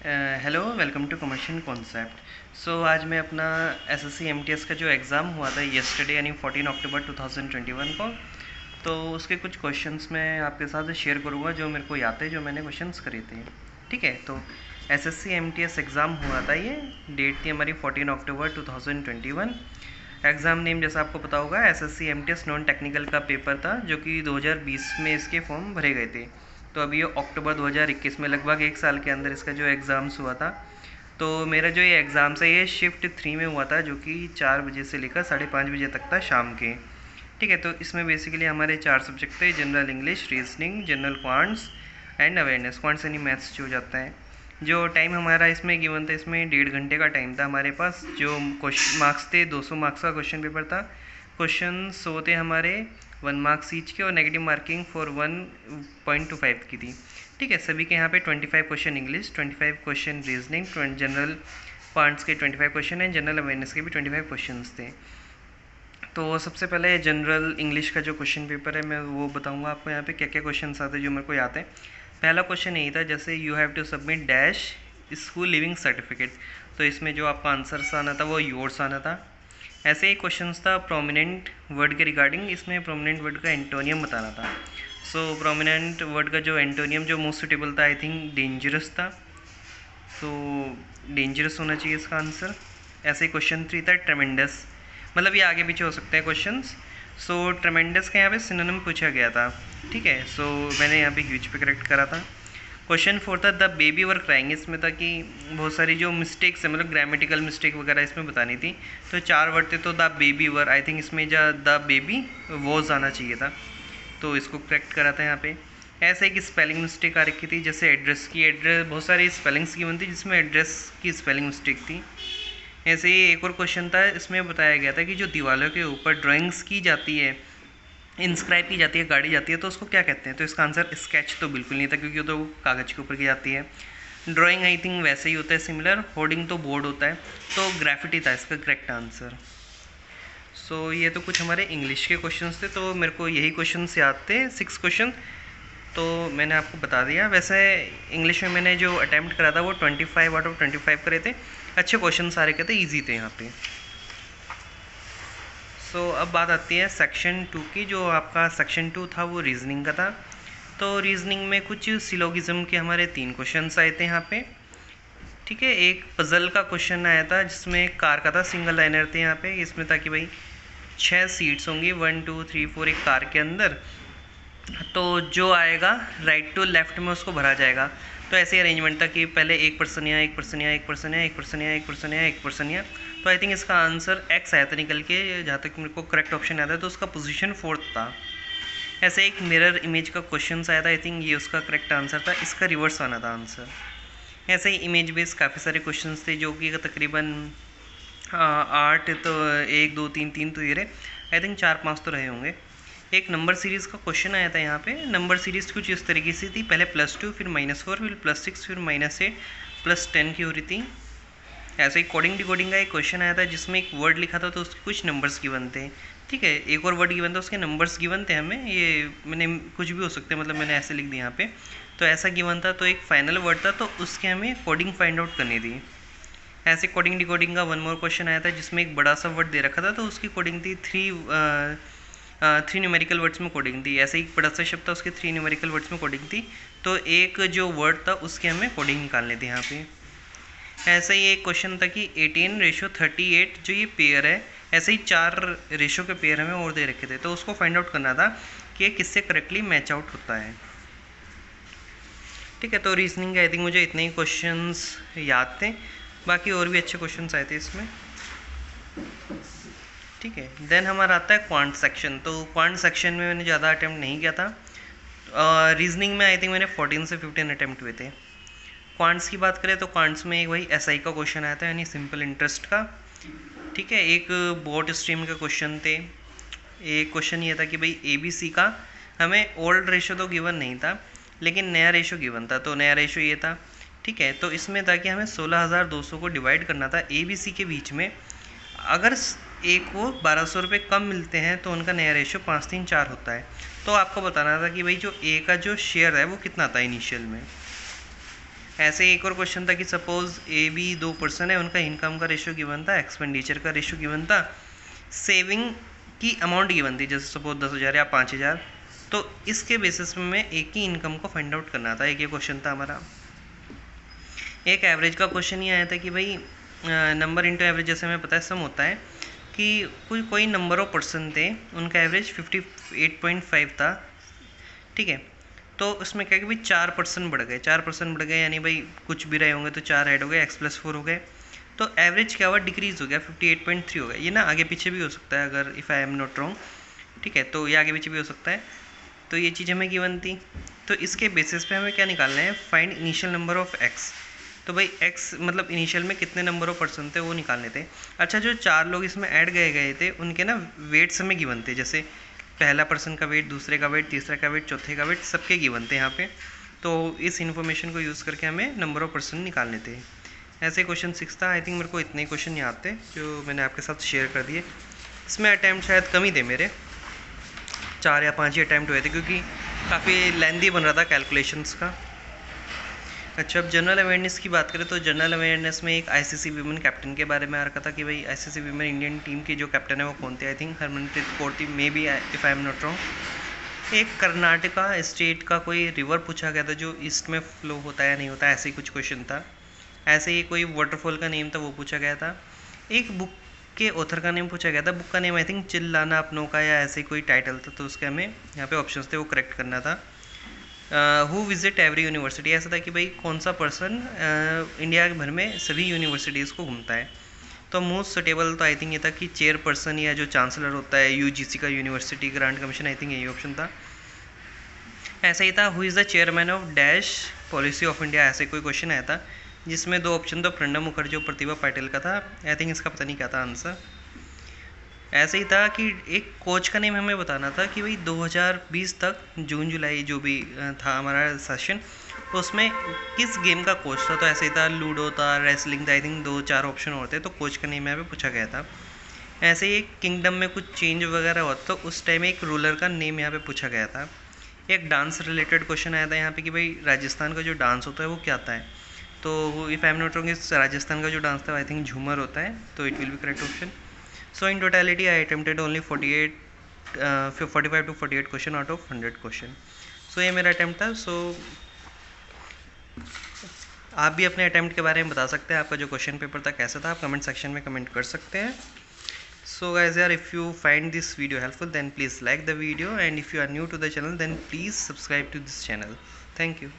Hello, welcome to commercial concept. आज मैं अपना एसएससी एमटीएस का जो एग्ज़ाम हुआ था येस्टरडे यानी 14 अक्टूबर 2021 को, तो उसके कुछ क्वेश्चंस मैं आपके साथ शेयर करूँगा जो मेरे को याद है, जो मैंने क्वेश्चंस करे थे। ठीक है, तो एसएससी एमटीएस एग्ज़ाम हुआ था, ये डेट थी हमारी 14 अक्टूबर 2021। एग्ज़ाम नेम जैसा आपको पता होगा एसएससी एमटीएस नॉन टेक्निकल का पेपर था, जो कि 2020 में इसके फॉर्म भरे गए थे। तो अभी ये अक्टूबर 2021 में लगभग एक साल के अंदर इसका जो एग्ज़ाम्स हुआ था। तो मेरा जो ये एग्ज़ाम्स है ये शिफ्ट 3 में हुआ था, जो कि 4 बजे से लेकर 5:30 बजे तक था शाम के। ठीक है, तो इसमें बेसिकली हमारे 4 सब्जेक्ट थे: general English, reasoning, general quants and awareness. Quants यानी मैथ्स जो हो जाता है। जो टाइम हमारा इसमें गिवन था, इसमें 1.5 घंटे का टाइम था हमारे पास। जो क्वेश्चन मार्क्स थे, 200 मार्क्स का क्वेश्चन पेपर था। क्वेश्चन होते हमारे 1 मार्क्स ईच के और नेगेटिव मार्किंग फॉर 1.25 की थी। ठीक है, सभी के यहाँ पे 25 question English, 25 question reasoning, general parts के 25 क्वेश्चन हैं, जनरल अवेयरनेस के भी 25 क्वेश्चन थे। तो सबसे पहले जनरल इंग्लिश का जो क्वेश्चन पेपर है मैं वो बताऊंगा आपको। यहाँ पे क्या क्या क्वेश्चन आते हैं जो मेरे को याद है। पहला क्वेश्चन यही था, जैसे you have to submit dash school leaving certificate. तो इसमें जो आपका आंसर्स आना था वो योर्स आना था। ऐसे ही क्वेश्चन था प्रोमिनेंट वर्ड के रिगार्डिंग। इसमें प्रोमिनेंट वर्ड का एंटोनियम बताना था। प्रोमिनेंट वर्ड का जो एंटोनियम जो मोस्ट सुटेबल था, आई थिंक डेंजरस था। डेंजरस होना चाहिए इसका आंसर। ऐसे ही क्वेश्चन 3 था ट्रेमेंडस, मतलब ये आगे पीछे हो सकते हैं क्वेश्चंस। ट्रेमेंडस का यहाँ पे सिनोनिम पूछा गया था। ठीक है, मैंने यहाँ पे ह्यूज पे करेक्ट करा था। क्वेश्चन 4 था द बेबी वर क्राइंग। इसमें था कि बहुत सारी जो मिस्टेक्स है, मतलब ग्रामेटिकल मिस्टेक वगैरह इसमें बतानी थी। तो 4 वर्ड थे, तो the baby were, I think इसमें द बेबी वॉज आना चाहिए था, तो इसको करेक्ट करा था यहाँ पे। ऐसे एक स्पेलिंग मिस्टेक आ रखी थी, जैसे एड्रेस की, एड्रेस बहुत सारी स्पेलिंग्स की बनती जिसमें एड्रेस की स्पेलिंग मिस्टेक थी। ऐसे ही एक और क्वेश्चन था, इसमें बताया गया था कि जो दीवारों के ऊपर ड्राइंग्स की जाती है, इंस्क्राइब की जाती है, गाड़ी जाती है, तो उसको क्या कहते हैं। तो इसका आंसर स्केच तो बिल्कुल नहीं था, क्योंकि वो तो कागज़ के ऊपर की जाती है। ड्राइंग आई थिंक वैसे ही होता है सिमिलर। होर्डिंग तो बोर्ड होता है, तो ग्राफिटी था इसका करेक्ट आंसर। ये तो कुछ हमारे इंग्लिश के क्वेश्चंस थे, तो मेरे को यही क्वेश्चंस याद थे, 6 क्वेश्चन, तो मैंने आपको बता दिया। वैसे इंग्लिश में मैंने जो अटैम्प्ट करा था वो 25 आउट ऑफ 25 करे थे। अच्छे क्वेश्चन सारे के थे, ईजी थे यहाँ पे। अब बात आती है सेक्शन 2 की। जो आपका सेक्शन 2 था वो रीजनिंग का था। तो रीजनिंग में कुछ सिलोगिज्म के हमारे 3 क्वेश्चन आए थे यहाँ पे। ठीक है, एक पजल का क्वेश्चन आया था जिसमें कार का था, सिंगल लाइनर थे यहाँ पे। इसमें था कि भाई 6 सीट्स होंगी, 1 2 3 4 एक कार के अंदर, तो जो आएगा राइट टू लेफ्ट में उसको भरा जाएगा। तो ऐसे अरेंजमेंट था कि पहले एक पर्सन यहाँ, एक पर्सन यहाँ, एक पर्सन यहाँ, एक पर्सन यहाँ, एक पर्सन यहाँ, एक पर्सन यहाँ। तो आई थिंक इसका आंसर एक्स आया था निकल के, जहाँ तक मेरे को करेक्ट ऑप्शन आता है, तो उसका पोजीशन 4th था। ऐसे एक मिरर इमेज का क्वेश्चन आया था, आई थिंक ये उसका करेक्ट आंसर था, इसका रिवर्स आना था आंसर। ऐसे ही इमेज बेस्ड काफ़ी सारे क्वेश्चन थे, जो कि तकरीबन 8, तो 1 2 3 3 तो ये रहे, आई थिंक 4-5 तो रहे होंगे। एक नंबर सीरीज़ का क्वेश्चन आया था यहाँ पे। नंबर सीरीज़ कुछ इस तरीके से थी, पहले +2, फिर -4, फिर +6, फिर -8, +10 की हो रही थी। ऐसे ही कोडिंग डिकोडिंग का एक क्वेश्चन आया था, जिसमें एक वर्ड लिखा था तो उसके कुछ नंबर्स गिवन थे। ठीक है, एक और वर्ड गिवन था, उसके नंबर्स गिवन थे हमें। ये मैंने कुछ भी हो सकते हैं, मतलब मैंने ऐसे लिख दिया यहाँ पे। तो ऐसा गिवन था, तो एक फाइनल वर्ड था, तो उसके हमें कोडिंग फाइंड आउट करनी थी। ऐसे कोडिंग डिकोडिंग का 1 मोर क्वेश्चन आया था, जिसमें एक बड़ा सा वर्ड दे रखा था, तो उसकी कोडिंग थी 3 न्यूमेरिकल वर्ड्स में कोडिंग थी। ऐसे ही बड़ा सा शब्द था, उसके 3 न्यूमेरिकल वर्ड्स में कोडिंग थी। तो एक जो वर्ड था उसके हमें कोडिंग निकालनी थी यहाँ पे। ऐसा ही एक क्वेश्चन था कि 18:38 जो ये पेयर है, ऐसे ही 4 रेशो के पेयर हमें और दे रखे थे, तो उसको फाइंड आउट करना था कि किससे करेक्टली मैच आउट होता है। ठीक है, तो रीजनिंग के आई थिंक मुझे इतने ही क्वेश्चंस याद थे, बाकी और भी अच्छे क्वेश्चंस आए थे इसमें। ठीक है, देन हमारा आता है क्वांट सेक्शन। तो क्वांट सेक्शन में मैंने ज़्यादा अटैम्प्ट नहीं किया था। रीजनिंग में आई थिंक मैंने 14 से 15 अटैम्प्ट हुए थे। क्वांट्स की बात करें तो क्वांट्स में एक भाई एसआई का क्वेश्चन आया था, यानी सिंपल इंटरेस्ट का। ठीक है, एक बोट स्ट्रीम का क्वेश्चन थे। एक क्वेश्चन ये था कि भाई ABC का हमें ओल्ड रेशो तो गिवन नहीं था, लेकिन नया रेशो गिवन था, तो नया रेशो ये था। ठीक है, तो इसमें था कि हमें 16,200 को डिवाइड करना था ABC के बीच में। अगर एक को 1200 रुपये कम मिलते हैं तो उनका नया रेशो 5-3-4 होता है। तो आपको बताना था कि भाई जो A का जो शेयर है वो कितना था इनिशियल में। ऐसे एक और क्वेश्चन था कि सपोज ए बी 2 पर्सन है, उनका इनकम का रेशियो गिवन था, एक्सपेंडिचर का रेशियो गिवन था, सेविंग की अमाउंट गिवन थी, जैसे सपोज 10,000 या 5,000। तो इसके बेसिस में मैं एक ही इनकम को फाइंड आउट करना था। एक ये क्वेश्चन था हमारा। एक एवरेज का क्वेश्चन ये आया था कि भाई नंबर इंटू एवरेज, जैसे हमें पता है सम होता है कि कोई नंबर ऑफ पर्सन थे, उनका एवरेज 58.5 था, ठीक है। तो उसमें क्या कि भाई 4% बढ़ गए, 4% बढ़ गए, यानी भाई कुछ भी रहे होंगे तो 4 ऐड हो गए, x+4 हो गए, तो एवरेज क्या हुआ, डिक्रीज हो गया, 58.3 हो गया। ये ना आगे पीछे भी हो सकता है अगर if I am not wrong, ठीक है, तो ये आगे पीछे भी हो सकता है। तो ये चीज़ हमें गिवन थी, तो इसके बेसिस पे हमें क्या निकालना है, find initial number of x। तो भाई x मतलब इनिशियल में कितने नंबर ऑफ पर्सन थे वो निकालने थे। अच्छा, जो 4 लोग इसमें ऐड गए थे उनके ना वेट्स हमें गिवन थे, जैसे पहला पर्सन का वेट, दूसरे का वेट, तीसरे का वेट, चौथे का वेट, सबके गिवन थे यहाँ पे। तो इस इन्फॉर्मेशन को यूज़ करके हमें नंबर ऑफ पर्सन निकालने थे। ऐसे क्वेश्चन 6 था। आई थिंक मेरे को इतने क्वेश्चन याद थे जो मैंने आपके साथ शेयर कर दिए। इसमें अटैम्प्ट शायद कम ही थे मेरे, 4 या 5 ही अटैम्प्ट हुए थे क्योंकि काफ़ी लेंदी बन रहा था कैलकुलेशंस का। अच्छा, अब जनरल अवेयरनेस की बात करें तो जनरल अवेयरनेस में एक आईसीसी वीमेन कैप्टन के बारे में आ रखा था कि भाई आईसीसी वीमेन इंडियन टीम की जो कैप्टन है वो कौन थे। आई थिंक हरमनप्रीत कौर थी, may be, if I am not wrong. एक कर्नाटका स्टेट का कोई रिवर पूछा गया था जो ईस्ट में फ्लो होता है या नहीं होता, ऐसे ही कुछ क्वेश्चन था। ऐसे ही कोई वाटरफॉल का नेम था वो पूछा गया था। एक बुक के ऑथर का नेम पूछा गया था, बुक का नेम आई थिंक चिल्लाना अपनों का या ऐसे कोई टाइटल था, तो उसके हमें यहाँ पे ऑप्शंस थे वो करेक्ट करना था। हु विजिट एवरी यूनिवर्सिटी, ऐसा था कि भाई कौन सा पर्सन इंडिया भर में सभी यूनिवर्सिटीज़ को घूमता है। तो मोस्ट सुटेबल तो आई थिंक ये था कि चेयरपर्सन या जो चांसलर होता है यूजीसी का, university grant commission, I think यही ऑप्शन था। ऐसा ही था, who is the chairman of dash policy of India, ऐसे कोई क्वेश्चन आया था जिसमें 2 ऑप्शन था, प्रणब मुखर्जी और प्रतिभा पाटिल का था। आई थिंक इसका पता नहीं क्या था आंसर। ऐसे ही था कि एक कोच का नेम हमें बताना था कि भाई 2020 तक जून जुलाई जो भी था हमारा सेशन, तो उसमें किस गेम का कोच था। तो ऐसे ही था, लूडो था, रेसलिंग था, आई थिंक 2-4 ऑप्शन और थे, तो कोच का नेम यहाँ पे पूछा गया था। ऐसे ही एक किंगडम में कुछ चेंज वगैरह हुआ तो उस टाइम एक रूलर का नेम यहाँ पे पूछा गया था। एक डांस रिलेटेड क्वेश्चन आया था यहाँ पे कि भाई राजस्थान का जो डांस होता है वो क्या आता है। तो if I am not wrong, इस राजस्थान का जो डांस था आई थिंक झूमर होता है, तो it will be correct option. So in totality I attempted only 45 to 48 question out of 100 question. So ये मेरा अटैम्प्ट था। सो आप भी अपने अटैम्प्ट के बारे में बता सकते हैं, आपका जो क्वेश्चन पेपर था कैसा था, आप कमेंट सेक्शन में कमेंट कर सकते हैं। So guys, यार, if you find this video helpful then please like the video, and if you are new to the channel then please subscribe to this channel. Thank you.